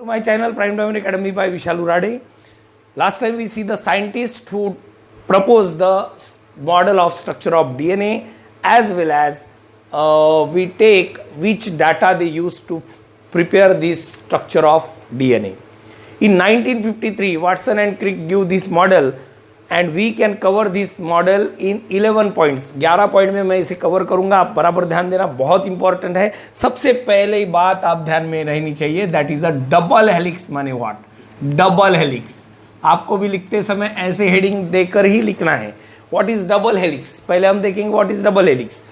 To my channel Prime Time Academy by Vishal Urade. Last time we see the scientist who proposed the model of structure of DNA, as well as we take which data they used to prepare this structure of DNA. In 1953, Watson and Crick give this model and we can cover this model in 11 points. 11 point में मैं इसे cover करूंगा, आप बराबर ध्यान देना, बहुत important है. सबसे पहले ही बात आप ध्यान में रहनी चाहिए, that is a double helix. माने व्हाट? Double helix. आपको भी लिखते समय ऐसे हेडिंग देकर ही लिखना है. What is double helix? पहले हम देखेंगे what is double helix.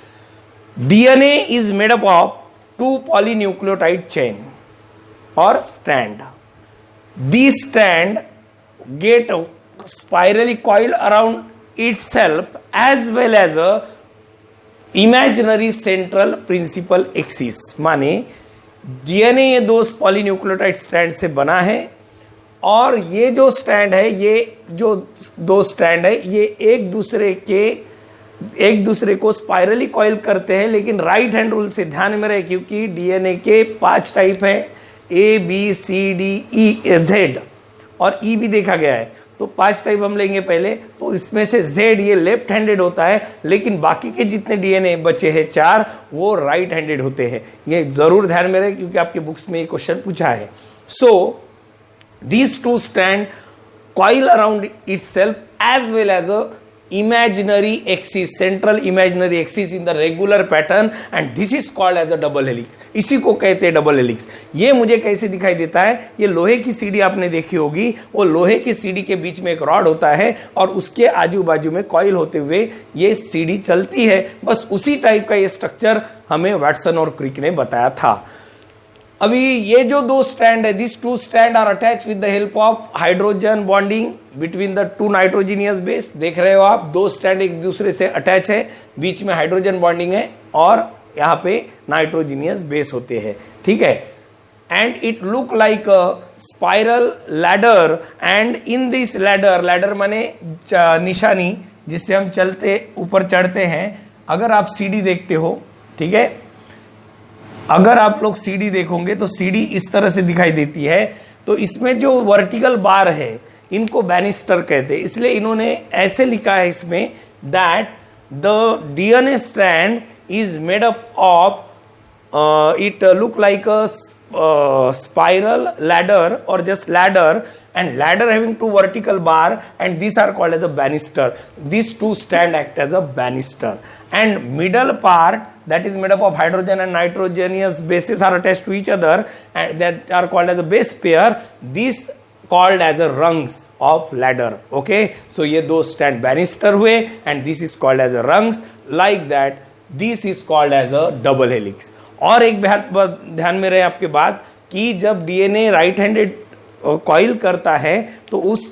DNA is made up of 2 polynucleotide chain और strand. These strand get spirally coiled around itself as well as a imaginary central principal axis. माने DNA ये 2 polynucleotide strand से बना है और ये जो स्ट्रैंड है, ये जो 2 स्ट्रैंड है, ये एक दूसरे को स्पाइरली कॉइल करते हैं. लेकिन राइट हैंड रूल से ध्यान में रहे, क्योंकि डीएनए के 5 टाइप है, A B C D E Z, और ई भी देखा गया है. तो 5 टाइप हम लेंगे पहले. तो इसमें से जेड ये लेफ्ट हैंडेड होता है, लेकिन बाकी के जितने डीएनए बचे हैं 4 वो राइट हैंडेड होते हैं. ये जरूर ध्यान में रहे, क्योंकि आपके बुक्स में ये क्वेश्चन पूछा है. So these 2 strand coil around itself as well as a imaginary axis, central imaginary axis in the regular pattern, and this is called as a double helix. इसी को कहते हैं डबल हेलिक्स. ये मुझे कैसे दिखाई देता है? ये लोहे की सीढ़ी आपने देखी होगी, वो लोहे की सीढ़ी के बीच में एक रॉड होता है और उसके आजू बाजू में कॉइल होते हुए ये सीढ़ी चलती है. बस उसी टाइप का ये स्ट्रक्चर हमें वाटसन और क्रिक ने बताया था. अभी ये जो 2 स्ट्रैंड है, this 2 strand are attach with the help of hydrogen bonding between the 2 nitrogenous base. देख रहे हो आप, 2 स्ट्रैंड एक दूसरे से अटैच है, बीच में हाइड्रोजन बॉन्डिंग है और यहाँ पे नाइट्रोजीनियस बेस होते हैं. ठीक है. And it look like a spiral ladder, and in this ladder माने निशानी जिससे हम चलते ऊपर चढ़ते हैं. अगर आप सीढ़ी देखते हो, ठीक है, अगर आप लोग सीढ़ी देखोगे तो सीढ़ी इस तरह से दिखाई देती है. तो इसमें जो वर्टिकल बार है इनको बैनिस्टर कहते हैं. इसलिए इन्होंने ऐसे लिखा है इसमें, that the DNA strand is made up of, it look like a spiral ladder or just ladder, and ladder having 2 vertical bar, and these are called as a banister. These 2 strand act as a banister, and middle part that is made up of hydrogen and nitrogenous bases are attached to each other, and that are called as a base pair. These called as a rungs of ladder. Okay, so ये 2 strand banister हुए, and this is called as a rungs. Like that, this is called as a double helix. और एक ध्यान में रहे आपके बात, कि जब डीएनए राइट हैंडेड कॉइल करता है तो उस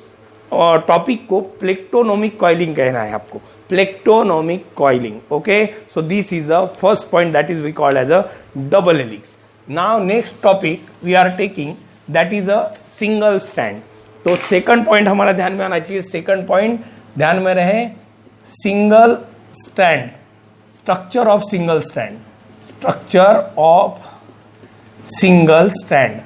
टॉपिक को प्लेक्टोनोमिक कॉइलिंग कहना है आपको. Plectonemic coiling. Okay, so this is the first point, that is we called as a double helix. Now next topic we are taking, that is a single strand. तो second point हमारा ध्यान में आना चाहिए. Second point ध्यान में रहे, single strand, structure of single strand. Structure of single strand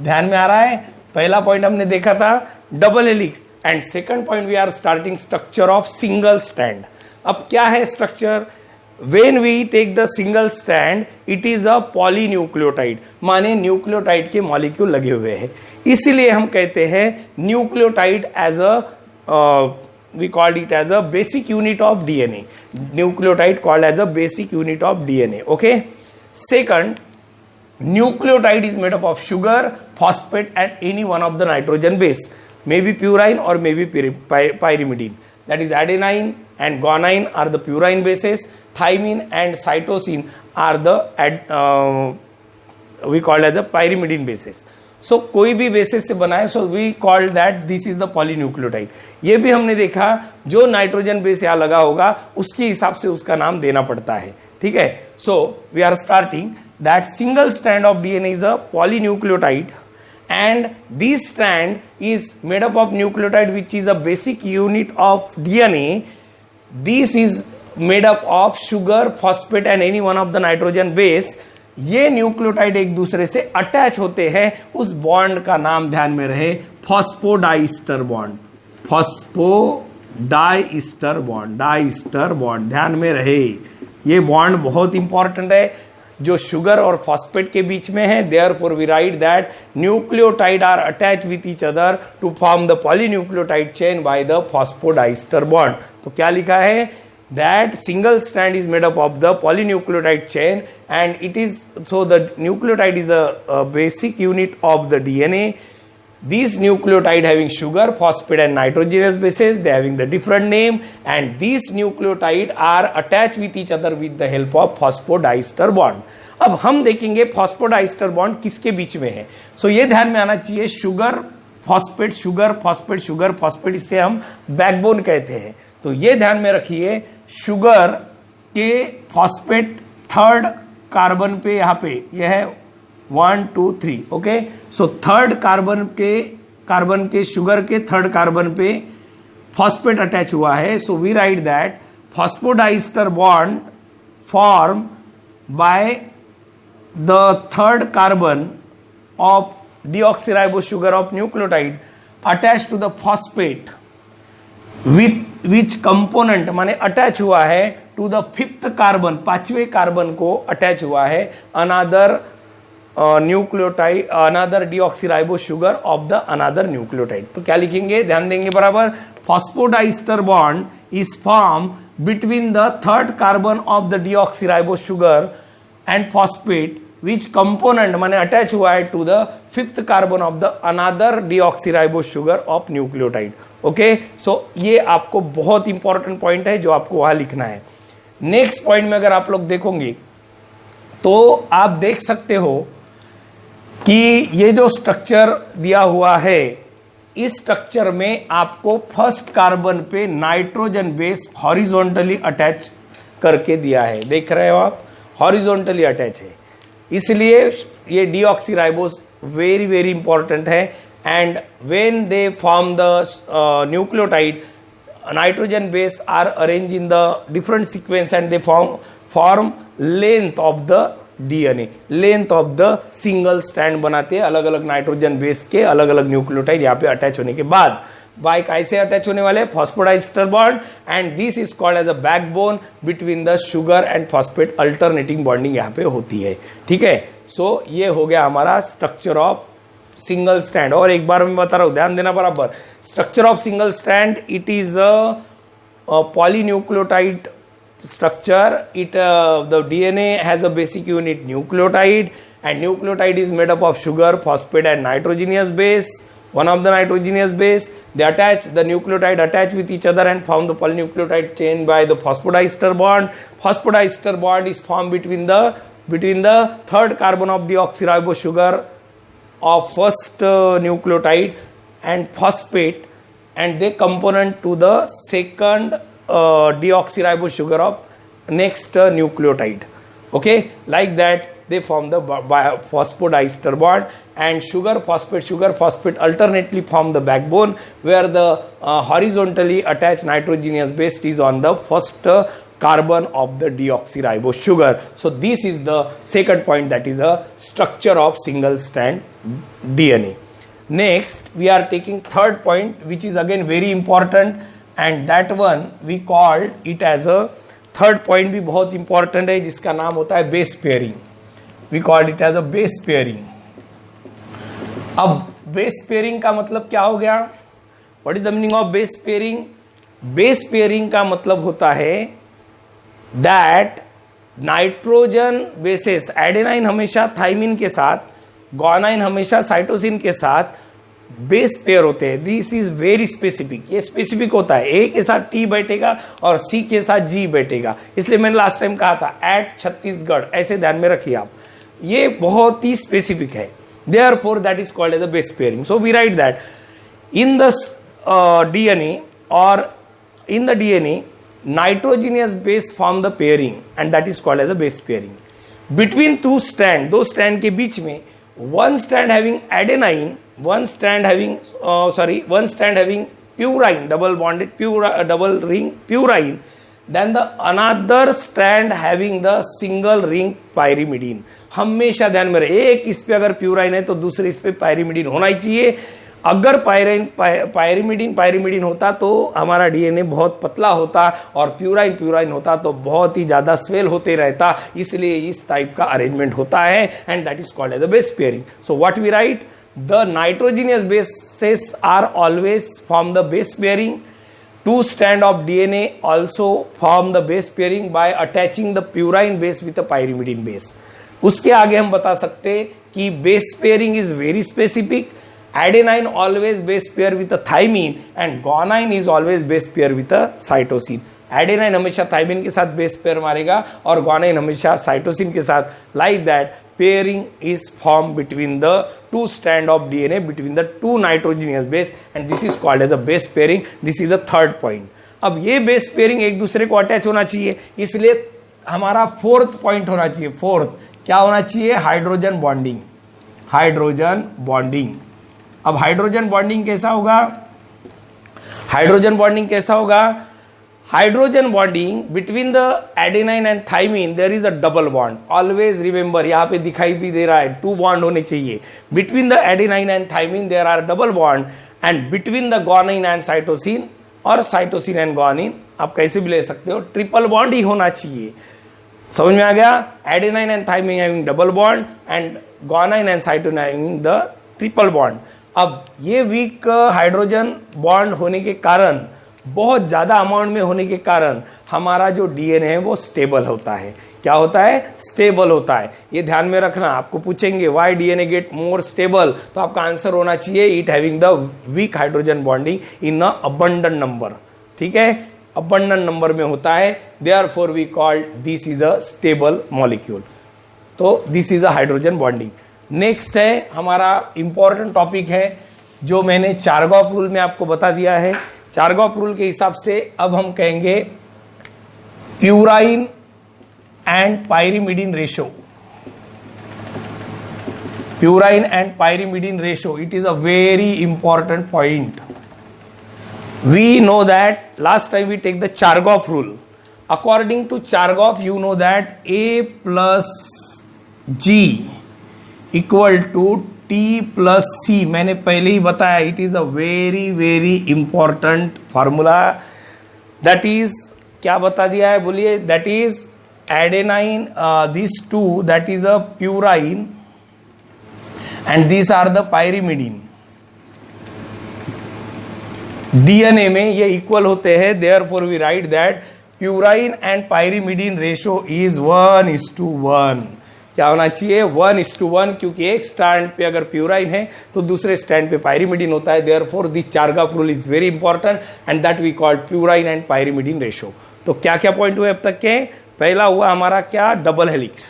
ध्यान में आ रहा है. पहला पॉइंट हमने देखा था double helix, and second point we are starting structure of single strand. अब क्या है structure? When we take the single strand, it is a polynucleotide. माने न्यूक्लियोटाइड के मॉलिक्यूल लगे हुए हैं, इसलिए हम कहते हैं nucleotide as a we called it as a basic unit of DNA. Nucleotide called as a basic unit of DNA. Okay. Second, nucleotide is made up of sugar, phosphate, and any one of the nitrogen base. Maybe purine or maybe pyrimidine. That is adenine and guanine are the purine bases. Thymine and cytosine are the we called as the pyrimidine bases. So कोई भी bases से बना है, so we call that this is the polynucleotide. ये भी हमने देखा, जो नाइट्रोजन बेस यहाँ लगा होगा उसके हिसाब से उसका नाम देना पड़ता है. ठीक है. So we are starting that single strand of DNA is a polynucleotide, and this strand is made up of nucleotide which is a basic unit of DNA. This is made up of sugar, phosphate, and any one of the nitrogen base. ये nucleotide एक दूसरे से attach होते हैं, उस bond का नाम ध्यान में रहे phosphodiester bond. Phosphodiester bond, diester bond ध्यान में रहे। ये बॉन्ड बहुत इंपॉर्टेंट है जो शुगर और फॉस्फेट के बीच में है। Therefore we write that nucleotide are attach with each other to form the polynucleotide chain by the phosphodiester bond. तो क्या लिखा है, that single strand is made up of the polynucleotide chain, and it is so the nucleotide is a basic unit of the DNA. These nucleotide having sugar, phosphate and nitrogenous bases, they having the different name, and these nucleotide are attached with each other with the help of phosphodiester bond. अब हम देखेंगे phosphodiester bond किसके बीच में है। सो ये ध्यान में आना चाहिए, sugar phosphate, sugar phosphate, sugar phosphate, इसे हम बैकबोन कहते हैं। तो ये ध्यान में रखिए, शुगर के फॉस्फेट थर्ड कार्बन पे, यहाँ पे यह है 1 2 3, ओके। सो थर्ड कार्बन के शुगर के थर्ड कार्बन पे फॉस्फेट अटैच हुआ है। So we write that phosphodiester bond form by the third carbon of deoxyribose sugar of nucleotide attached to the phosphate with which component माने attach हुआ है to the fifth carbon, पांचवें carbon को attach हुआ है another nucleotide, another deoxyribose sugar of the another nucleotide. तो क्या लिखेंगे, ध्यान देंगे बराबर, phosphodiester bond is form between the third carbon of the deoxyribose sugar and phosphate which component माने अटैच हुआ है to the fifth carbon of the another deoxyribose sugar of nucleotide. Okay, so ये आपको बहुत इंपॉर्टेंट पॉइंट है जो आपको वहां लिखना है। नेक्स्ट पॉइंट में अगर आप लोग देखोगे तो आप देख सकते हो कि ये जो स्ट्रक्चर दिया हुआ है, इस स्ट्रक्चर में आपको फर्स्ट कार्बन पे नाइट्रोजन बेस हॉरिजॉन्टली अटैच करके दिया है। देख रहे हो आप, हॉरिजॉन्टली अटैच है, इसलिए ये डीऑक्सीराइबोस वेरी वेरी इंपॉर्टेंट है। And when they form the nucleotide, nitrogen base are arrange in the different sequence and they form length of the DNA, length of the single strand बनाते हैं अलग अलग nitrogen base के अलग अलग nucleotide यहाँ पे अटैच होने के बाद। बाय कैसे अटैच होने वाले, phosphodiester bond, and this is called as a backbone between the sugar and phosphate, alternating bonding यहाँ पे होती है। ठीक है, सो ये हो गया हमारा स्ट्रक्चर ऑफ सिंगल स्ट्रैंड। और एक बार मैं बता रहा हूं, ध्यान देना बराबर, structure of single strand, it is a polynucleotide structure. The DNA has a basic unit nucleotide, and nucleotide is made up of sugar, phosphate and nitrogenous base, one of the nitrogenous base. They attach, the nucleotide attach with each other and form the polynucleotide chain by the phosphodiester bond. Phosphodiester bond is formed between the third carbon of deoxyribose sugar of first nucleotide and phosphate, and they component to the second deoxyribose sugar of next nucleotide. Okay, like that they form the phosphodiester bond, and sugar phosphate alternately form the backbone, where the horizontally attached nitrogenous base is on the first carbon of the deoxyribose sugar. So this is the second point, that is a structure of single strand DNA. Next we are taking third point, which is again very important, and that one we called it as a third point, भी बहुत important है, जिसका नाम होता है base pairing. We called it as a base pairing. अब base pairing का मतलब क्या हो गया, what is the meaning of base pairing? Base pairing का मतलब होता है दैट नाइट्रोजन बेसेस, एडेनाइन हमेशा थाइमिन के साथ, ग्वानाइन हमेशा साइटोसिन के साथ बेस पेयर होते हैं। दिस इज वेरी स्पेसिफिक, ये स्पेसिफिक होता है, ए के साथ टी बैठेगा और सी के साथ जी बैठेगा। इसलिए मैंने लास्ट टाइम कहा था एट छत्तीसगढ़, ऐसे ध्यान में रखिए आप, ये बहुत ही स्पेसिफिक है। Therefore that is called as a base pairing. So we write that in the DNA और in the DNA nitrogenous base form the pairing, and that is called as a base pairing. Between two strand, दो strand के बीच में, one strand having adenine, one strand having purine, double bonded double ring purine, then the another strand having the single ring pyrimidine. हमेशा ध्यान में रहे, एक इस पे अगर प्यूराइन है तो दूसरे इस पे पायरिमिडीन होना ही चाहिए। अगर पायरिमिडीन होता तो हमारा डीएनए बहुत पतला होता और प्यूराइन होता तो बहुत ही ज्यादा स्वेल होते रहता, इसलिए इस टाइप का अरेंजमेंट होता है and that is called as the base pairing. So what we write, the nitrogenous bases are always form the base pairing. Two strand of DNA also form the base pairing by attaching the purine base with a pyrimidine base. उसके आगे हम बता सकते कि base pairing is very specific. Adenine always base pair with a thymine and guanine is always base pair with a cytosine. Adenine हमेशा thymine के साथ base pair मारेगा और ग्वानाइन हमेशा साइटोसिन के साथ। Like that pairing is form between the two strand of DNA between the two nitrogenous base and this is called as a base pairing. This is the third point. अब ये base pairing एक दूसरे को attach होना चाहिए, इसलिए हमारा fourth point होना चाहिए। फोर्थ क्या होना चाहिए, हाइड्रोजन बॉन्डिंग। Hydrogen bonding. अब हाइड्रोजन बॉन्डिंग कैसा होगा, हाइड्रोजन बॉन्डिंग कैसा होगा, hydrogen bonding between the adenine and thymine there is a double bond. Always remember, यहाँ पे दिखाई भी दे रहा है, टू बॉन्ड होने चाहिए। Between the adenine and thymine there are double bond and between the guanine and cytosine और cytosine and guanine आप कैसे भी ले सकते हो, ट्रिपल बॉन्ड ही होना चाहिए। समझ में आ गया, adenine and thymine having double bond and guanine and cytosine having the triple bond. अब ये वीक हाइड्रोजन बॉन्ड होने के कारण, बहुत ज़्यादा अमाउंट में होने के कारण हमारा जो डीएनए है वो स्टेबल होता है। क्या होता है, स्टेबल होता है। ये ध्यान में रखना, आपको पूछेंगे why DNA get more stable, तो आपका आंसर होना चाहिए it having the weak hydrogen bonding in a abundant number. ठीक है, अबंडेंट नंबर में होता है, therefore we called this is a stable molecule. तो this is a hydrogen bonding. Next है हमारा इंपॉर्टेंट टॉपिक है जो मैंने चारगॉफ रूल में आपको बता दिया है। चारगॉफ रूल के हिसाब से अब हम कहेंगे purine and pyrimidine ratio. Purine and pyrimidine ratio, it is a very important point. We know that last time we take the Chargaff rule. According to Chargaff you know that A plus G equal to T plus C। मैंने पहले ही बताया, it is a very important formula. That is, क्या बता दिया है बोलिए, that is adenine, this two that is a purine and this are the pyrimidine. DNA में ये इक्वल होते हैं, therefore we write that purine and pyrimidine ratio is 1:1। क्या होना चाहिए, 1:1, क्योंकि एक स्टैंड पे अगर प्यूराइन है तो दूसरे स्टैंड पे पायरिमिडीन होता है। Therefore this Chargaff rule is very important and that we called purine and pyrimidine ratio. तो क्या क्या पॉइंट हुए अब तक के, पहला हुआ हमारा क्या, डबल हेलिक्स।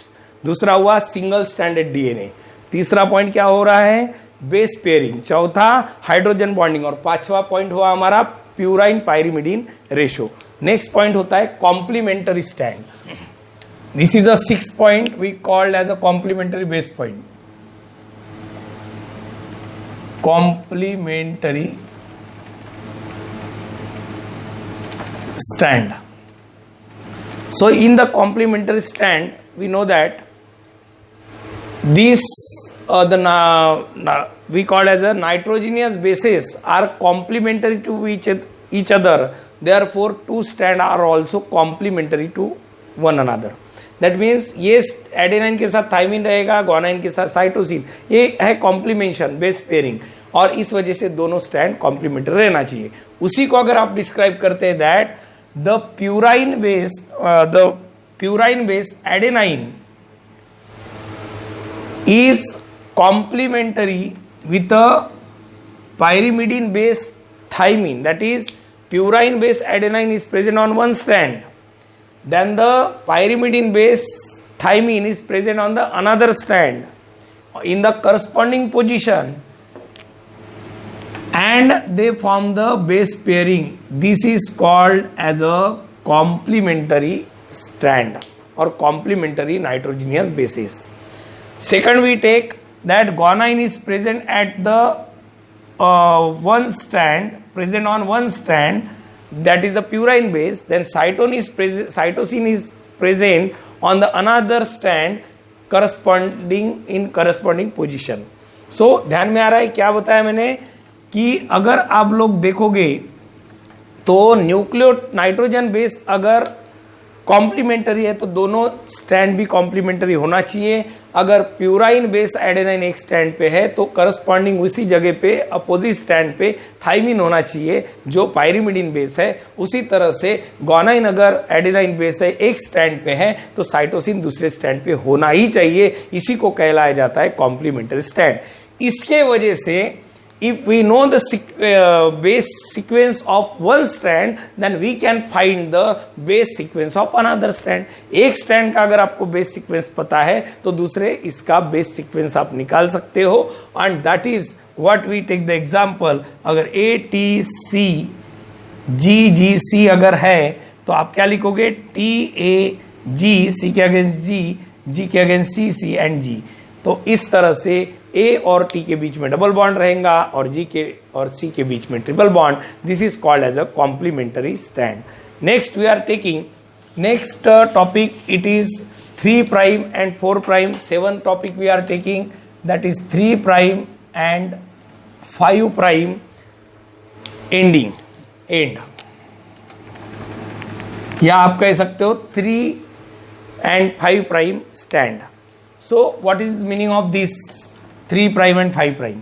दूसरा हुआ सिंगल स्टैंडर्ड डीएनए। तीसरा पॉइंट क्या हो रहा है, बेस पेयरिंग। चौथा हाइड्रोजन बॉन्डिंग और पांचवा पॉइंट हुआ हमारा प्यूराइन पायरिमिडीन रेशो। नेक्स्ट पॉइंट होता है complementary stand. This is a sixth point we called as a complementary base point. Complementary strand. So in the complementary strand, we know that these we call as a nitrogenous bases are complementary to each other. Therefore, two strands are also complementary to one another. That means ये adenine के साथ thymine रहेगा, guanine के साथ cytosine, ये है कॉम्प्लीमेंशन base pairing, और इस वजह से दोनों स्ट्रैंड कॉम्प्लीमेंट्री रहना चाहिए। उसी को अगर आप डिस्क्राइब करते हैं that the purine base adenine is complementary with a pyrimidine base thymine, that is purine base adenine is present on one strand, then the pyrimidine base thymine is present on the another strand in the corresponding position and they form the base pairing. This is called as a complementary strand or complementary nitrogenous bases. Second, we take that guanine is present at the one strand, present on one strand that is the purine base, then cytosine is present on the another strand corresponding position. So ध्यान में आ रहा है क्या बताया मैंने कि अगर आप लोग देखोगे तो न्यूक्लियो नाइट्रोजन बेस अगर कॉम्प्लीमेंटरी है तो दोनों स्टैंड भी कॉम्प्लीमेंटरी होना चाहिए. अगर प्यूराइन बेस एडेनाइन एक स्टैंड पे है तो करस्पॉन्डिंग उसी जगह पे अपोजिट स्टैंड पे थाइमिन होना चाहिए जो पायरिमिडीन बेस है. उसी तरह से गोनाइन अगर एडेनाइन बेस है एक स्टैंड पे है तो साइटोसिन दूसरे स्टैंड पे होना ही चाहिए. इसी को कहलाया जाता है कॉम्प्लीमेंटरी स्टैंड. इसके वजह से if we know the base sequence of one strand, then we can find the base sequence of another strand. एक स्ट्रैंड का अगर आपको बेस सीक्वेंस पता है तो दूसरे इसका बेस सीक्वेंस आप निकाल सकते हो. And that is what we take the example. अगर ए टी सी जी जी सी अगर है तो आप क्या लिखोगे? टी ए जी, सी के अगेंस्ट जी, जी के अगेंस्ट सी, सी एंड जी. तो इस तरह से ए और टी के बीच में डबल बॉन्ड रहेगा और जी के और सी के बीच में triple bond. This is called as a complementary strand. Next we are taking next topic. It is 3 prime and 4 prime. 7 topic we are taking, that is 3 prime and 5 prime ending end, या आप कह सकते हो 3 and 5 prime stand. So what is the meaning of this 3 prime and 5 prime?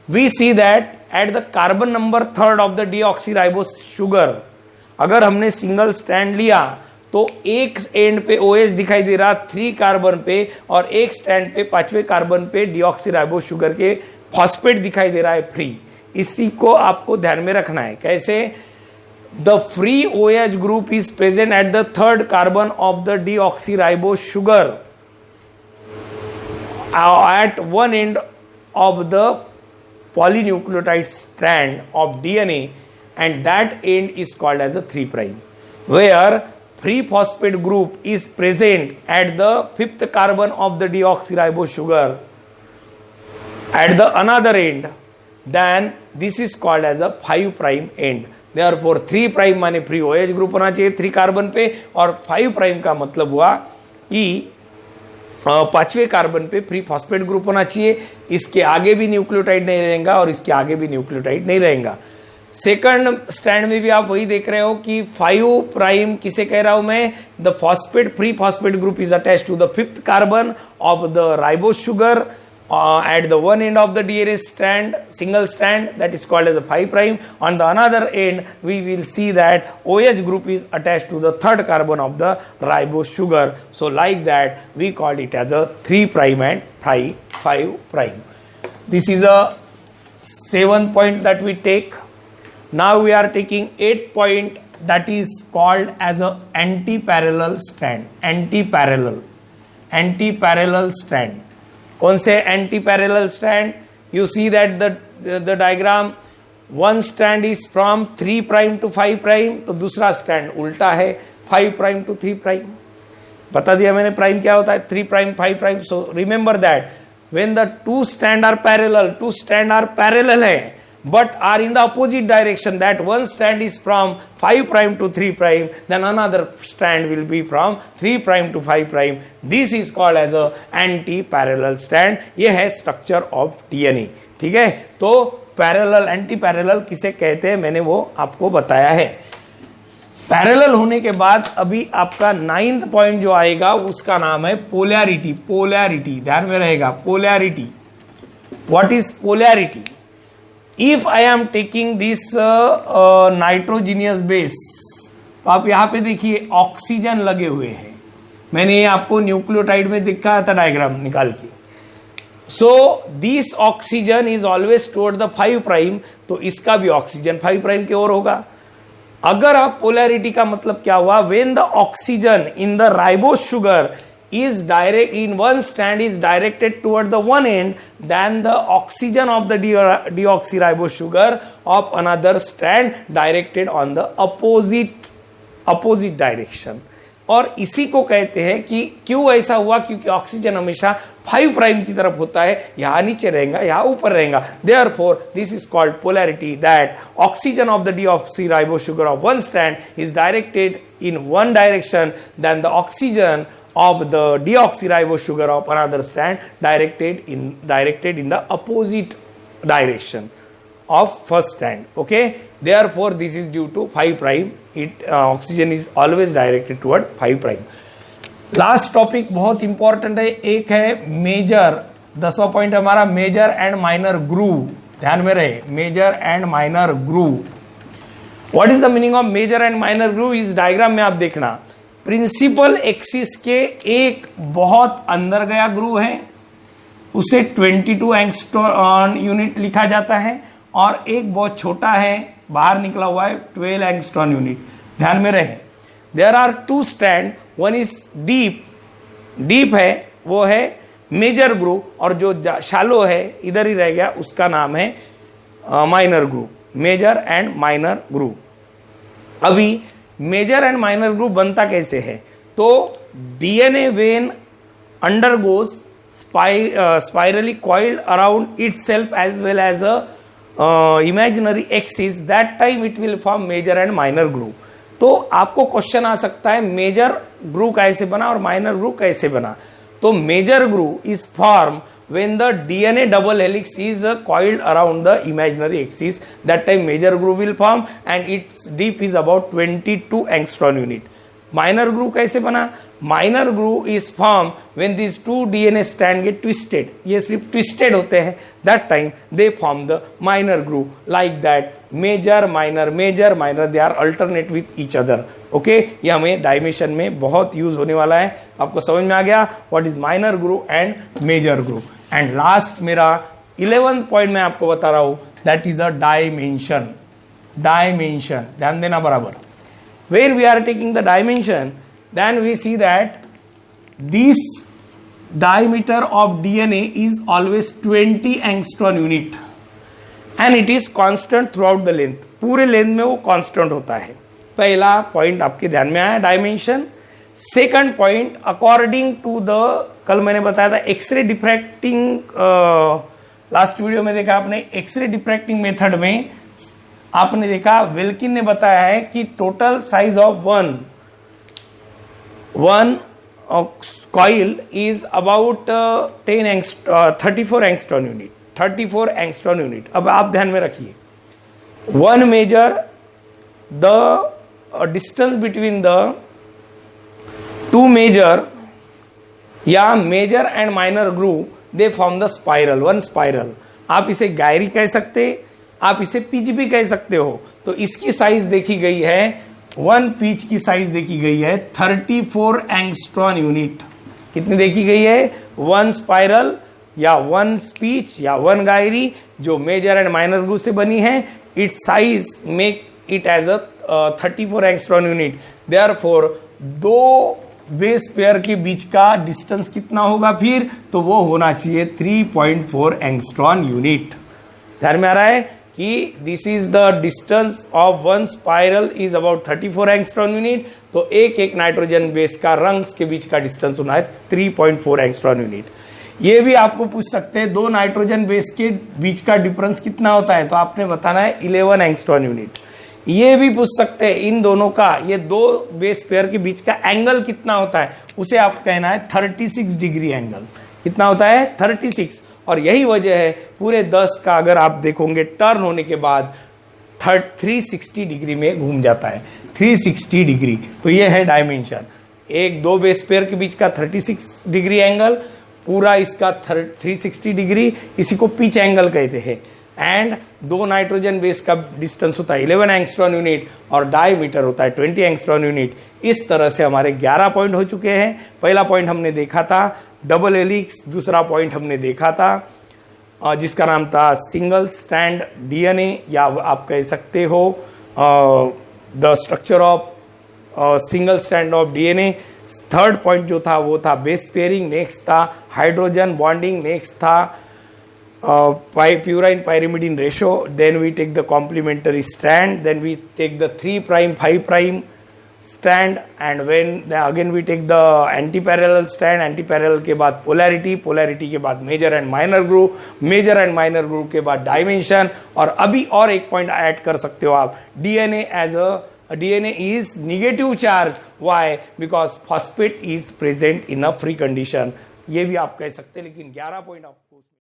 We see that at the carbon number 3rd of the deoxyribose sugar, अगर हमने single stand लिया तो एक एंड पे OH दिखाई दे रहा 3 कार्बन पे और एक स्टैंड पे 5वें कार्बन पे डिऑक्सीराइबोस शुगर के फॉस्फेट दिखाई दे रहा है फ्री. इसी को आपको ध्यान में रखना है. कैसे? The free OH group is present at the 3rd carbon of the deoxyribose sugar at one end of the polynucleotide strand of DNA, and that end is called as a 3 prime, where free phosphate group is present at the 5th carbon of the deoxyribose sugar at the another end, then this is called as a 5 prime end. Therefore 3 prime माने free OH group होना चाहिए 3 carbon पे, और 5 prime का मतलब हुआ कि 5वें कार्बन पे फ्री फॉस्फेट ग्रुप होना चाहिए. इसके आगे भी न्यूक्लियोटाइड नहीं रहेगा और इसके आगे भी न्यूक्लियोटाइड नहीं रहेगा. सेकंड स्टैंड में भी आप वही देख रहे हो कि 5 प्राइम किसे कह रहा हूं मैं? The phosphate free phosphate group is attached to the 5th carbon of the ribose sugar at the one end of the DNA strand, single strand, that is called as a 5 prime. On the another end, we will see that OH group is attached to the 3rd carbon of the ribose sugar. So like that, we call it as a 3 prime and 5 prime. This is a 7 point that we take. Now we are taking 8 point, that is called as a anti-parallel strand. Anti-parallel strand. कौन से anti parallel strand? You see that the diagram, one strand is from 3 prime to 5 prime, तो दूसरा stand उल्टा है 5 prime to 3 prime. बता दिया मैंने prime क्या होता है, 3 prime 5 prime. So remember that when the two strand are parallel है but are in the opposite direction, that one strand is from 5 prime to 3 prime, then another strand will be from 3 prime to 5 prime. This is called as a anti-parallel strand. ये है structure of DNA. ठीक है, तो parallel anti parallel किसे कहते हैं मैंने वो आपको बताया है. पैरेलल होने के बाद अभी आपका 9th पॉइंट जो आएगा उसका नाम है पोलैरिटी. पोलैरिटी ध्यान में रहेगा. Polarity, what is polarity? If I am taking this nitrogenous base, तो आप यहाँ पे देखिए ऑक्सीजन लगे हुए हैं. मैंने ये आपको न्यूक्लियोटाइड में दिखाया था डायग्राम निकाल के. So this oxygen is always toward the 5 prime, तो इसका भी ऑक्सीजन 5 प्राइम की ओर होगा. अगर आप पोलैरिटी का मतलब क्या हुआ? When the oxygen in the ribose sugar is direct in one strand is directed toward the one end, then the oxygen of the deoxyribose sugar of another strand directed on the opposite direction. और इसी को कहते हैं कि क्यों ऐसा हुआ, क्योंकि ऑक्सीजन हमेशा 5 प्राइम की तरफ होता है, यहां नीचे रहेगा यहां ऊपर रहेगा। Therefore this is called polarity, that oxygen of the deoxyribo sugar of one strand is directed in one direction than the oxygen of the deoxyribo sugar of another strand directed in the opposite direction of first strand. Okay, therefore this is due to 5 prime. Oxygen is always directed toward 5 prime. Last topic बहुत important है, एक है major, 10वां point हमारा major and minor groove. ध्यान में रहे, major and minor groove. What is the meaning of major and minor groove? इस डायग्राम में आप देखना, प्रिंसिपल एक्सिस के एक बहुत अंदर गया ग्रूव है, उसे 22 एंगस्ट्रॉन यूनिट लिखा जाता है, और एक बहुत छोटा है, बाहर निकला हुआ है, 12 एंगस्ट्रॉन यूनिट। ध्यान में रहे, there are 2 strand, one is deep है, वो है मेजर ग्रूव, और जो शालो है इधर ही रह गया, उसका नाम है minor groove. Major and minor groove. अभी मेजर एंड माइनर ग्रूव बनता कैसे है? तो DNA when undergoes spirally coiled around itself as well as a imaginary axis, that time it will form major and minor groove. तो आपको question आ सकता है major groove कैसे बना और माइनर ग्रूव कैसे बना? तो major groove is form when the DNA double helix is coiled around the imaginary axis, that time major groove will form and its deep is about 22 angstrom unit. Minor groove कैसे बना? Minor groove is formed when these 2 DNA strand get twisted. ये सिर्फ twisted होते हैं, that time they form the minor groove. Like that, major minor they are alternate with each other. Okay, ये हमें dimension में बहुत यूज होने वाला है। आपको समझ में आ गया what is minor groove and major groove. And last मेरा 11th पॉइंट मैं आपको बता रहा हूं, that is a dimension. Dimension ध्यान देना बराबर। When we are taking the dimension, then we see that this diameter of DNA is always 20 angstrom unit and it is constant throughout the length. पूरे length में वो constant होता है। पहला point आपके ध्यान में आया, dimension. Second point, according to the, कल मैंने बताया था एक्सरे डिफ्रैक्टिंग, लास्ट वीडियो में देखा आपने, एक्सरे डिफ्रैक्टिंग मेथड में आपने देखा विल्किन ने बताया है कि total size of one coil is about 34 angstrom unit. 34 angstrom unit. अब आप ध्यान में रखिए, one major the distance between the 2 major या major and minor groove, they form the spiral, one spiral. आप इसे गायरी कह सकते, आप इसे पिच भी कह सकते हो। तो इसकी साइज देखी गई है, वन पिच की साइज देखी गई है 34 एंगस्ट्रॉम यूनिट। कितनी देखी गई है? वन स्पाइरल या वन स्पीच या वन गायरी जो मेजर एंड माइनर ग्रूव से बनी है, its size make it as a 34 angstrom unit. Therefore 2 base pair के बीच का डिस्टेंस कितना होगा फिर? तो वो होना चाहिए 3.4 एंगस्ट्रॉम यूनिट। ध्यान में आ रहा है कि this is the distance of one spiral is about 34 angstrom unit. तो एक नाइट्रोजन बेस का रंग्स के बीच का डिस्टेंस होना है 3.4 एंगस्ट्रॉम यूनिट। ये भी आपको पूछ सकते हैं 2 नाइट्रोजन बेस के बीच का डिफरेंस कितना होता है, तो आपने बताना है 11 एंगस्ट्रॉम यूनिट। ये भी पूछ सकते हैं इन दोनों का, ये 2 बेस पेयर के बीच का एंगल कितना होता है, उसे आप कहना है 36 डिग्री एंगल। कितना होता है? 36। और यही वजह है पूरे 10 का अगर आप देखोगे टर्न होने के बाद 360 डिग्री में घूम जाता है, 360 डिग्री। तो ये है डायमेंशन। एक 2 बेस पेयर के बीच का 36 डिग्री एंगल, पूरा इसका 360 डिग्री, इसी को पिच एंगल कहते हैं। एंड 2 नाइट्रोजन बेस का डिस्टेंस होता है 11 एंगस्ट्रॉम यूनिट और डायमीटर होता है 20 एंगस्ट्रॉम यूनिट। इस तरह से हमारे 11 पॉइंट हो चुके हैं। पहला पॉइंट हमने देखा था डबल हेलिक्स, दूसरा पॉइंट हमने देखा था जिसका नाम था सिंगल स्ट्रैंड डीएनए, या आप कह सकते हो the structure of single strand of DNA. Third point जो था वो था बेस पेयरिंग, नेक्स्ट था हाइड्रोजन बॉन्डिंग, नेक्स्ट था purine pyrimidine ratio, then we take the complementary strand, then we take the 3 prime 5 prime strand and when again we take the anti parallel strand, anti parallel के बाद polarity, polarity के बाद major and minor group, major and minor group के बाद dimension, और अभी और एक पॉइंट ऐड कर सकते हो आप, DNA as a DNA is negative charge, why? Because phosphate is present in a free condition. ये भी आप कह सकते हैं, लेकिन 11 पॉइंट आपको